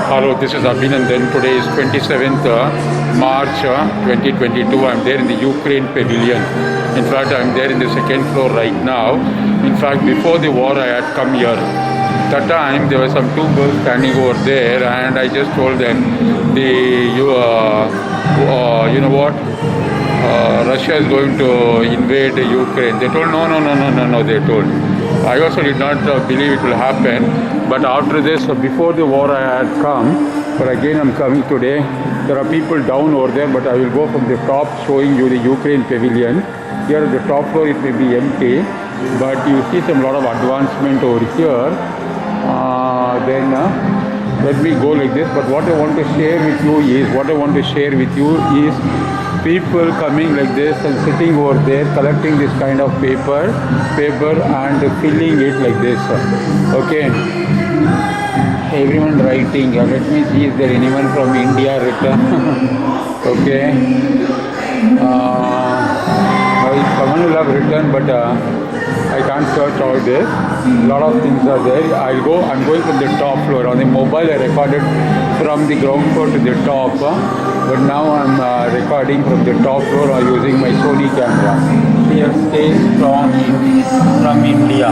Hello, this is Abhinandan. Today is 27th March 2022. I'm there in the Ukraine Pavilion. In fact, I'm there in the second floor right now. In fact, before the war, I had come here. That time, there were some two girls standing over there, and I just told them, you know what? Russia is going to invade Ukraine. They told, no, they told. I also did not believe it will happen, but after this, before the war I had come, but again I'm coming today. There are people down over there, but I will go from the top showing you the Ukraine Pavilion. Here at the top floor it may be empty, but you see some lot of advancement over here. Then let me go like this, but what I want to share with you is people coming like this and sitting over there collecting this kind of paper and filling it like this. Okay, everyone writing. Let me see if there anyone from India written. Okay, someone will have written, but I can't search all this. A lot of things are there. I'm going from the top floor. On the mobile I recorded from the ground floor to the top, but now I'm recording from the top floor using my Sony camera. Here, stay strong from India.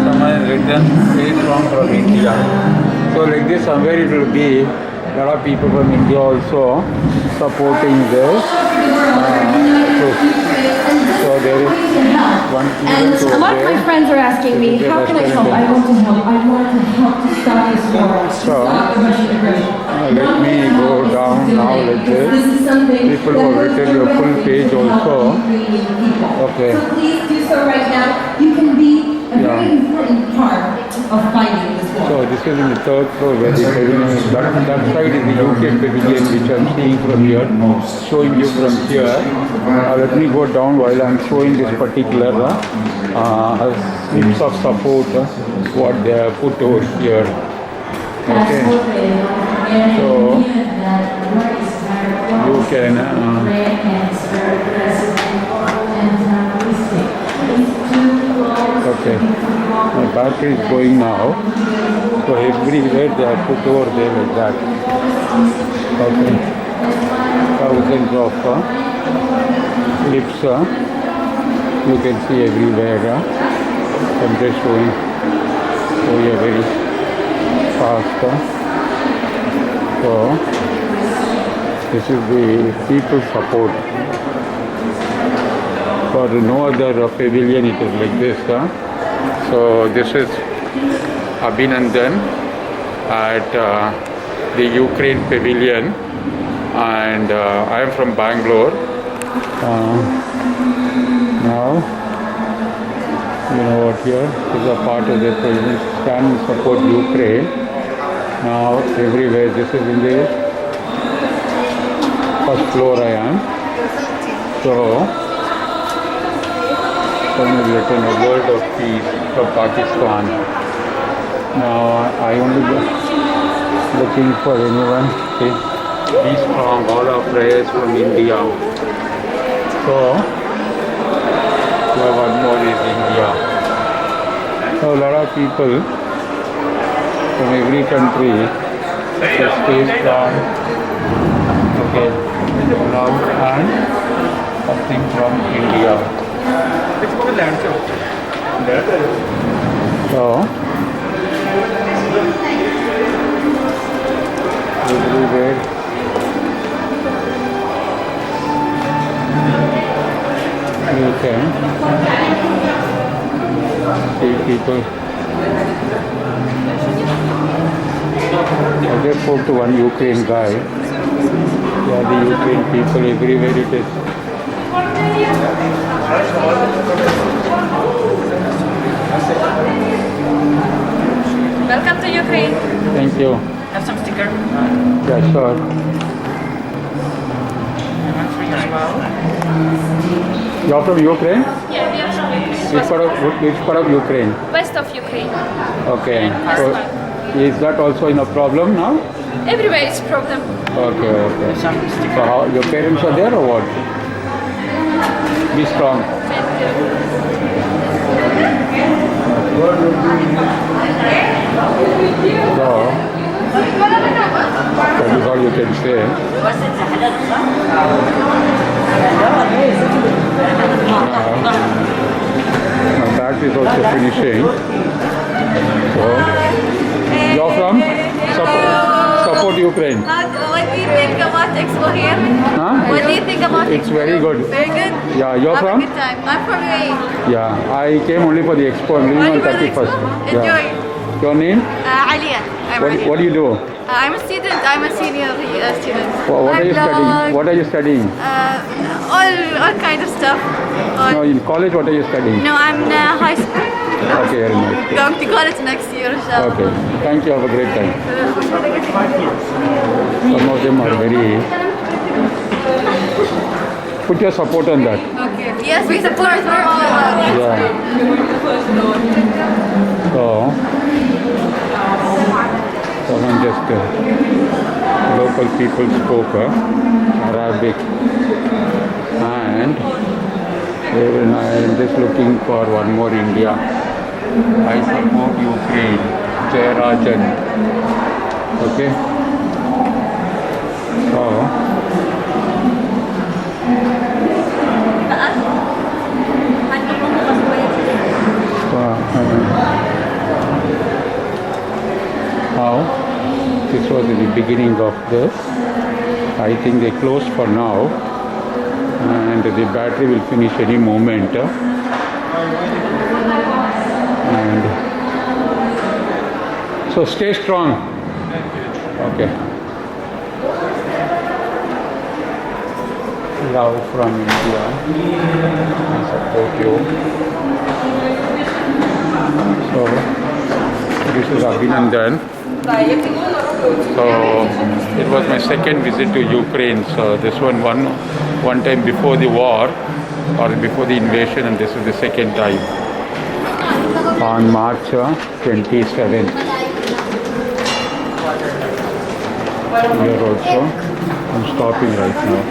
Someone has written, stay strong from India. So like this, somewhere it will be a lot of people from India also supporting this. So there is one and a lot of my friends are asking me, how can I help? I want to help. I want to help to stop this war. So let me go down now like this. People who have written your full page also. Okay. So please do so right now. You can be a very important part of fighting this war. So this is in the third floor where the pavilion is. That side is the UK Pavilion, which I'm seeing from here, showing you from here. Let me go down while I'm showing this particular slips of support, what they have put over here. Okay. So you can okay. My battery is going now. So everywhere they are put over there like that. Okay. Thousands of clips you can see everywhere. I'm just showing you very fast. So this is the people support. For no other pavilion it is like this. So this is Abhinandan at the Ukraine Pavilion, and I am from Bangalore. Now, you know what, here is a part of the president stand and support Ukraine. Now everywhere, this is in the first floor I am. So someone has written a word of peace from Pakistan. Now I only looking for anyone. Be strong, all our prayers from India. So, one more is India. So, a lot of people from every country just stay strong. Okay, love and something from India. So, everywhere. You can see people. I just spoke to one Ukraine guy. Yeah, the Ukraine people everywhere it is. Welcome to Ukraine. Thank you. Have some sticker. Yeah, sure. And free as well. You're from Ukraine? Yeah, we are Which part of Ukraine? west of Ukraine. Okay. So is that also in a problem now? Everywhere is problem. Okay, okay. So how, your parents are there or what? Be strong. So That is all you can say. My battery is also finishing. So, you're from? Support Ukraine. What do you think about EXPO here? Huh? What do you think about It's EXPO? very good. Very good? Yeah, you're Have from? a good time. I'm from UAE. Yeah, I came only for the expo. I'm leaving Only on for the 31st. expo? Enjoy. Your name? Alia. I'm What, Alia. what do you do? I'm a student. I'm a senior student. What are I you studying? blog, What are you studying? all kind of stuff. No, in college, what are you studying? No, I'm in high school. Okay, very nice. Going to college next year, inshallah. Okay, thank you. Have a great time. Some of them are very. Put your support on that. Okay. Yes, we support all. Yeah. So, someone just local people spoke Arabic, and I'm just looking for one more India. I support Ukraine. Jayarajan. Okay. So. Now, this was the beginning of this. I think they closed for now, and the battery will finish any moment. And so stay strong. Okay. Love from India. I support you. So this is Abhinandan. So it was my second visit to Ukraine. So this one time before the war or before the invasion, and this is the second time on March 27th. Here also, I'm stopping right now.